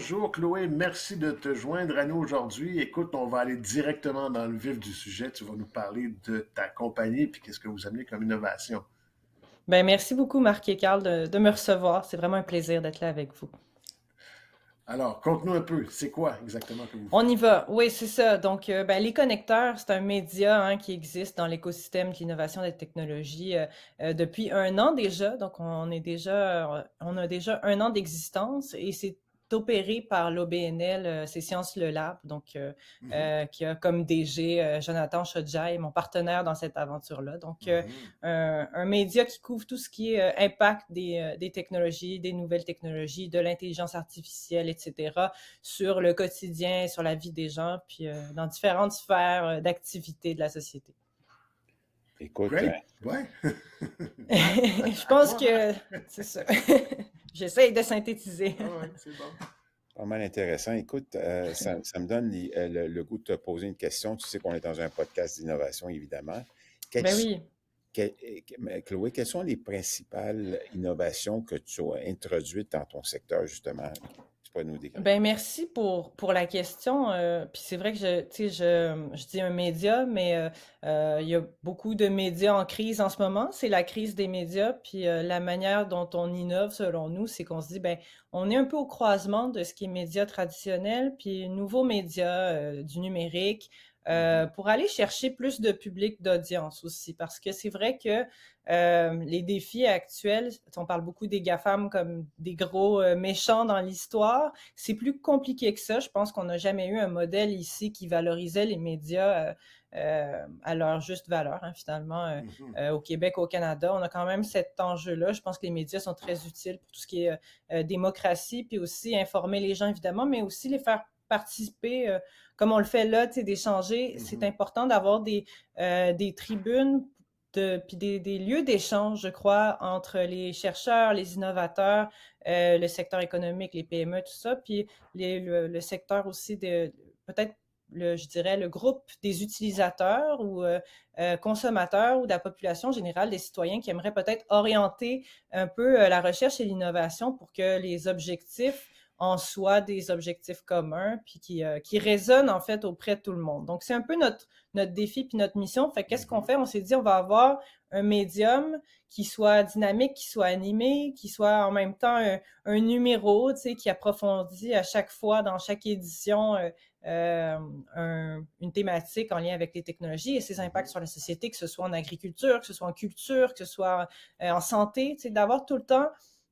Bonjour Chloé, merci de te joindre à nous aujourd'hui. Écoute, on va aller directement dans le vif du sujet. Tu vas nous parler de ta compagnie puis qu'est-ce que vous amenez comme innovation. Ben, merci beaucoup, Marc et Carl, de me recevoir. C'est vraiment un plaisir d'être là avec vous. Alors, conte-nous un peu, c'est quoi exactement que vous On faites? y va. Oui, c'est ça. Donc, ben, les connecteurs, c'est un média hein, qui existe dans l'écosystème de l'innovation des technologies depuis un an déjà. Donc, on a déjà un an d'existence et c'est opéré par l'OBNL, c'est Sciences Le Lab, donc Mhm, qui a comme DG Jonathan Chodjay, mon partenaire dans cette aventure-là. Donc, mhm. un média qui couvre tout ce qui est impact des technologies, des nouvelles technologies, de l'intelligence artificielle, etc sur le quotidien, sur la vie des gens, puis dans différentes sphères d'activité de la société. Écoute, Great, ouais. Je À pense toi, que Marc. c'est ça. J'essaye de synthétiser. Ah ouais, c'est bon. pas mal intéressant. Écoute, ça me donne le goût de te poser une question. Tu sais qu'on est dans un podcast d'innovation, évidemment. Quelles Ben sont- oui. Chloé, quelles sont les principales innovations que tu as introduites dans ton secteur, justement? Tu peux nous décrire? Ben merci pour la question. Puis c'est vrai que tu sais, je dis un média, mais il y a beaucoup de médias en crise en ce moment. C'est la crise des médias. Puis la manière dont on innove, selon nous, c'est qu'on se dit, ben, on est un peu au croisement de ce qui est médias traditionnels, puis nouveaux médias du numérique, Mhm, pour aller chercher plus de public d'audience aussi. Parce que c'est vrai que les défis actuels, on parle beaucoup des GAFAM comme des gros méchants dans l'histoire. C'est plus compliqué que ça. Je pense qu'on n'a jamais eu un modèle ici qui valorisait les médias à leur juste valeur, hein, finalement, mhm, au Québec, au Canada. On a quand même cet enjeu-là. Je pense que les médias sont très utiles pour tout ce qui est démocratie, puis aussi informer les gens, évidemment, mais aussi les faire participer, comme on le fait là, tu sais, d'échanger. C'est mhm. important d'avoir des tribunes puis des lieux d'échange, je crois, entre les chercheurs, les innovateurs, le secteur économique, les PME, tout ça, puis le secteur aussi de peut-être je dirais le groupe des utilisateurs ou consommateurs ou de la population générale, des citoyens qui aimeraient peut-être orienter un peu la recherche et l'innovation pour que les objectifs en soient des objectifs communs puis qui résonnent en fait auprès de tout le monde. Donc c'est un peu notre défi puis notre mission. Fait qu'est-ce qu'on Mhm. fait? On s'est dit on va avoir un médium qui soit dynamique, qui soit animé, qui soit en même temps un numéro, tu sais, qui approfondit à chaque fois dans chaque édition une thématique en lien avec les technologies et ses impacts Mhm. sur la société, que ce soit en agriculture, que ce soit en culture, que ce soit en santé, tu sais, d'avoir tout le temps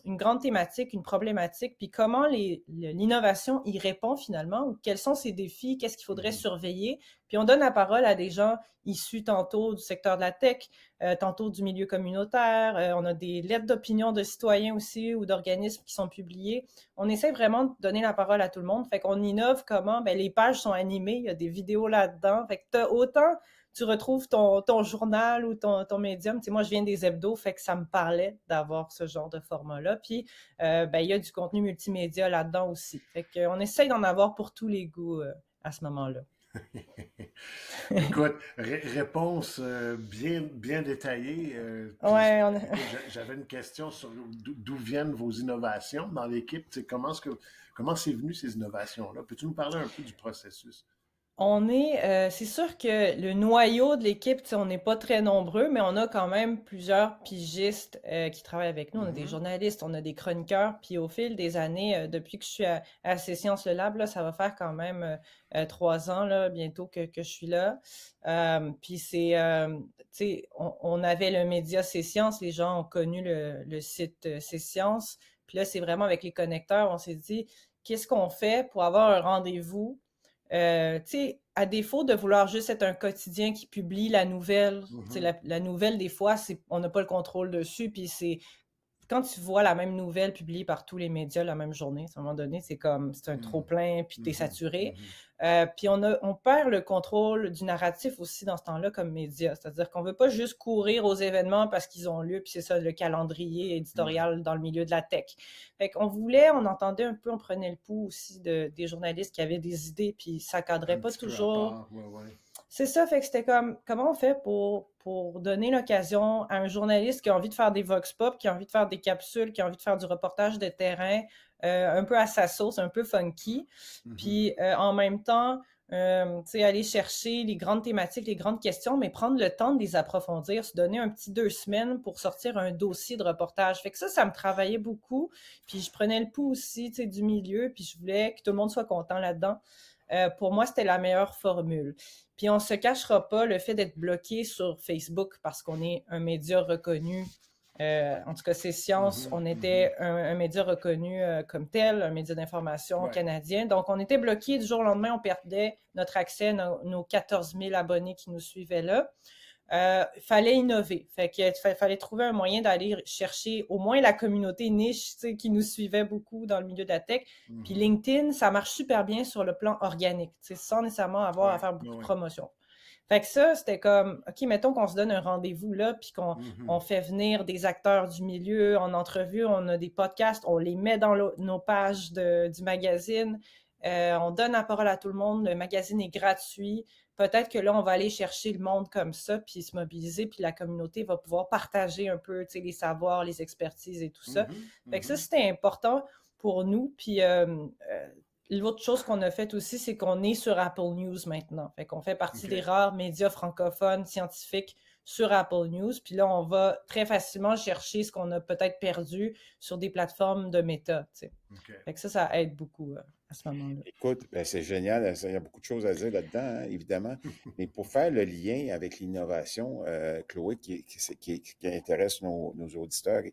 une grande thématique, une problématique, puis comment l'innovation y répond finalement, ou quels sont ses défis, qu'est-ce qu'il faudrait Mhm. surveiller. Puis on donne la parole à des gens issus tantôt du secteur de la tech, tantôt du milieu communautaire. On a des lettres d'opinion de citoyens aussi ou d'organismes qui sont publiées. On essaie vraiment de donner la parole à tout le monde. Fait qu'on innove comment, ben, les pages sont animées, il y a des vidéos là-dedans. Fait que t'as autant tu retrouves ton journal ou ton médium. Tu sais, moi, je viens des hebdos, fait que ça me parlait d'avoir ce genre de format-là. Puis, ben, il y a du contenu multimédia là-dedans aussi. Fait qu'on essaye d'en avoir pour tous les goûts à ce moment-là. Écoute, réponse bien, bien détaillée. Puis, Ouais, écoute, j'avais une question sur d'où viennent vos innovations dans l'équipe. Tu sais, comment c'est venu ces innovations-là? Peux-tu nous parler un peu du processus? c'est sûr que le noyau de l'équipe, tu sais, on n'est pas très nombreux, mais on a quand même plusieurs pigistes qui travaillent avec nous. On a des Mhm, journalistes, on a des chroniqueurs, puis au fil des années, depuis que je suis à Sciences Le Lab, là, ça va faire quand même 3 ans là, bientôt que je suis là. Puis tu sais, on avait le média C'est Sciences, les gens ont connu le site C'est Sciences. Puis là, c'est vraiment avec les connecteurs, on s'est dit, qu'est-ce qu'on fait pour avoir un rendez-vous tu sais, à défaut de vouloir juste être un quotidien qui publie la nouvelle, tu sais, mhm, la nouvelle, des fois, on n'a pas le contrôle dessus, puis quand tu vois la même nouvelle publiée par tous les médias la même journée, à un moment donné, c'est un mhm, trop-plein, puis t'es mhm, saturé. mhm. Puis on perd le contrôle du narratif aussi dans ce temps-là comme média. C'est-à-dire qu'on veut pas juste courir aux événements parce qu'ils ont lieu, puis c'est ça le calendrier Ouais. éditorial dans le milieu de la tech. Fait qu'on on entendait un peu, on prenait le pouls aussi des journalistes qui avaient des idées, puis ça cadrait Un pas petit peu à toujours. part, ouais, ouais. C'est ça, fait que c'était comme, comment on fait pour donner l'occasion à un journaliste qui a envie de faire des vox pop, qui a envie de faire des capsules, qui a envie de faire du reportage de terrain, un peu à sa sauce, un peu funky, puis en même temps, tu sais, aller chercher les grandes thématiques, les grandes questions, mais prendre le temps de les approfondir, se donner un petit 2 semaines pour sortir un dossier de reportage. Fait que ça me travaillait beaucoup, puis je prenais le pouls aussi, tu sais, du milieu, puis je voulais que tout le monde soit content là-dedans. Pour moi, c'était la meilleure formule. Puis on ne se cachera pas le fait d'être bloqué sur Facebook parce qu'on est un média reconnu. En tout cas, c'est Science, on était un média reconnu comme tel, un média d'information canadien. Donc, on était bloqué du jour au lendemain, on perdait notre accès, nos 14 000 abonnés qui nous suivaient là. Fallait innover. Fait qu'il fallait trouver un moyen d'aller chercher au moins la communauté niche qui nous suivait beaucoup dans le milieu de la tech. Puis LinkedIn, ça marche super bien sur le plan organique, sans nécessairement avoir à faire beaucoup de promotion. Fait que ça, c'était comme, OK, mettons qu'on se donne un rendez-vous là, puis qu'on fait venir des acteurs du milieu en entrevue, on a des podcasts, on les met dans nos pages du magazine, on donne la parole à tout le monde, le magazine est gratuit. Peut-être que là, on va aller chercher le monde comme ça, puis se mobiliser, puis la communauté va pouvoir partager un peu, tu sais, les savoirs, les expertises et tout ça. Fait que ça, c'était important pour nous. Puis l'autre chose qu'on a fait aussi, c'est qu'on est sur Apple News maintenant. Fait qu'on fait partie des rares médias francophones scientifiques sur Apple News. Puis là, on va très facilement chercher ce qu'on a peut-être perdu sur des plateformes de méta, tu sais. Fait que ça aide beaucoup à ce moment-là. Écoute, c'est génial. Il y a beaucoup de choses à dire là-dedans, hein, évidemment. Mais pour faire le lien avec l'innovation, Chloé, qui intéresse nos auditeurs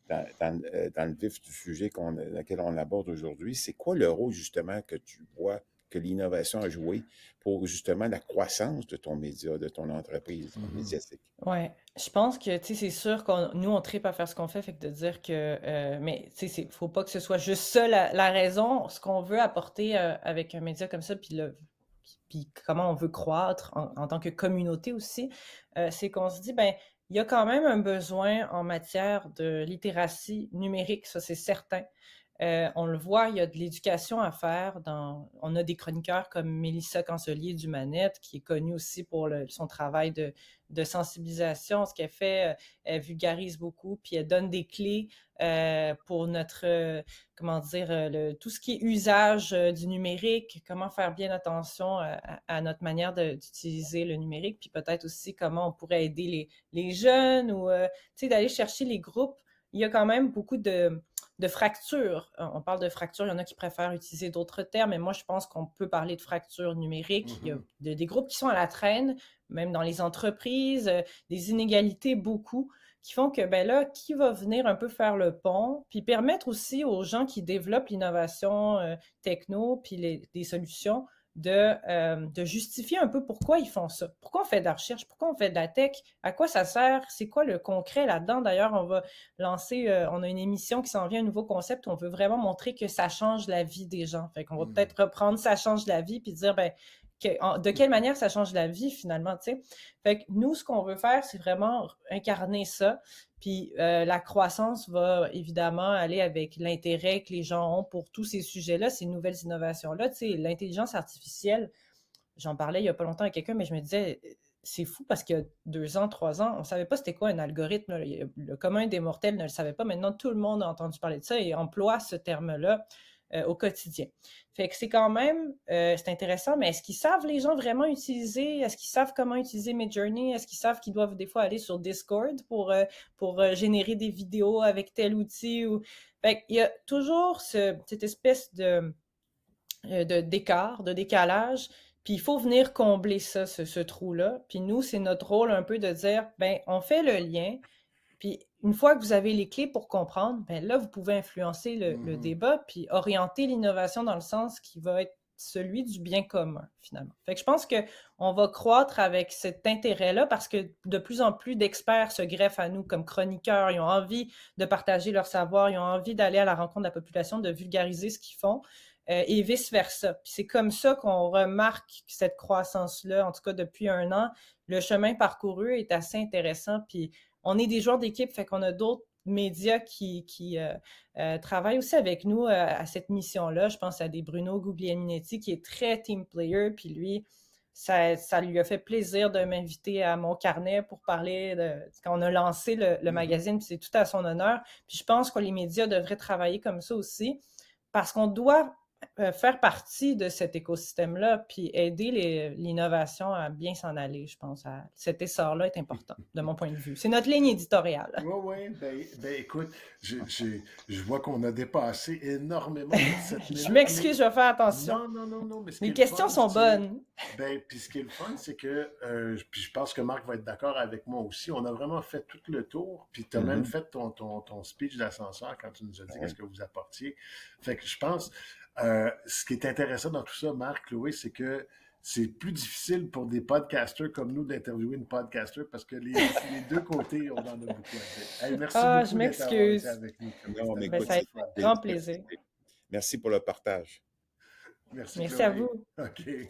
dans le vif du sujet lequel on aborde aujourd'hui, c'est quoi le rôle justement que tu vois que l'innovation a joué pour justement la croissance de ton média, de ton entreprise médiatique? Ouais, je pense que, tu sais, c'est sûr nous, on tripe à faire ce qu'on fait que de dire que, mais, tu sais, faut pas que ce soit juste ça la raison. Ce qu'on veut apporter avec un média comme ça, puis comment on veut croître en tant que communauté aussi, c'est qu'on se dit, ben, il y a quand même un besoin en matière de littératie numérique, ça c'est certain. On le voit, il y a de l'éducation à faire. On a des chroniqueurs comme Mélissa Cancelier du Manette, qui est connue aussi pour son travail de sensibilisation. Ce qu'elle fait, elle vulgarise beaucoup, puis elle donne des clés pour notre, comment dire, tout ce qui est usage du numérique, comment faire bien attention à notre manière d'utiliser le numérique, puis peut-être aussi comment on pourrait aider les jeunes ou, tu sais, d'aller chercher les groupes. Il y a quand même beaucoup de fractures. On parle de fractures, il y en a qui préfèrent utiliser d'autres termes, mais moi, je pense qu'on peut parler de fractures numériques. Il y a des groupes qui sont à la traîne, même dans les entreprises, des inégalités beaucoup, qui font que, ben là, qui va venir un peu faire le pont, puis permettre aussi aux gens qui développent l'innovation techno, puis des solutions, de justifier un peu pourquoi ils font ça. Pourquoi on fait de la recherche? Pourquoi on fait de la tech? À quoi ça sert? C'est quoi le concret là-dedans? D'ailleurs, on va lancer, on a une émission qui s'en vient, un nouveau concept où on veut vraiment montrer que ça change la vie des gens. Fait qu'on va peut-être reprendre ça change la vie puis dire, ben, de quelle manière ça change la vie finalement, tu sais. Fait que nous, ce qu'on veut faire, c'est vraiment incarner ça. Puis la croissance va évidemment aller avec l'intérêt que les gens ont pour tous ces sujets-là, ces nouvelles innovations-là. Tu sais, l'intelligence artificielle, j'en parlais il y a pas longtemps avec quelqu'un, mais je me disais, c'est fou parce qu'il y a 2 ans, 3 ans, on ne savait pas c'était quoi un algorithme. Le commun des mortels ne le savait pas. Maintenant, tout le monde a entendu parler de ça et emploie ce terme-là au quotidien. Fait que c'est quand même, c'est intéressant, mais est-ce qu'ils savent les gens vraiment utiliser? Est-ce qu'ils savent comment utiliser Midjourney? Est-ce qu'ils savent qu'ils doivent des fois aller sur Discord pour générer des vidéos avec tel outil? Fait qu'il y a toujours cette espèce d'écart, de décalage, puis il faut venir combler ça, ce trou-là. Puis nous, c'est notre rôle un peu de dire, ben, on fait le lien, puis une fois que vous avez les clés pour comprendre, ben là, vous pouvez influencer le débat, puis orienter l'innovation dans le sens qui va être celui du bien commun, finalement. Fait que je pense qu'on va croître avec cet intérêt-là parce que de plus en plus d'experts se greffent à nous comme chroniqueurs. Ils ont envie de partager leur savoir, ils ont envie d'aller à la rencontre de la population, de vulgariser ce qu'ils font. Et vice-versa. Puis c'est comme ça qu'on remarque cette croissance-là, en tout cas depuis 1 an. Le chemin parcouru est assez intéressant, puis on est des joueurs d'équipe, fait qu'on a d'autres médias qui travaillent aussi avec nous à cette mission-là. Je pense à des Bruno Guglielminetti qui est très team player, puis lui, ça lui a fait plaisir de m'inviter à mon carnet pour parler quand on a lancé le magazine, puis c'est tout à son honneur. Puis je pense que les médias devraient travailler comme ça aussi, parce qu'on doit faire partie de cet écosystème-là, puis aider l'innovation à bien s'en aller, je pense. Cet essor-là est important, de mon point de vue. C'est notre ligne éditoriale. Oui, ben écoute, je vois qu'on a dépassé énormément cette Je ligne-là, m'excuse, je vais faire attention. Non, mais ce qui Les est le questions fun, sont c'est... bonnes. Puis ce qui est le fun, c'est que, puis je pense que Marc va être d'accord avec moi aussi, on a vraiment fait tout le tour, puis tu as même fait ton speech d'ascenseur quand tu nous as dit qu'est-ce que vous apportiez. Fait que je pense, ce qui est intéressant dans tout ça, Marc, Chloé, c'est que c'est plus difficile pour des podcasters comme nous d'interviewer une podcaster parce que les deux côtés, on en a beaucoup à dire. Hey, merci Ah, je beaucoup d'être avoir été m'excuse. avec nous, Chloé. Non, mais C'était écoute, Ça a vraiment été fun. un grand plaisir. merci pour le partage. Merci, Merci à Chloé. vous. OK.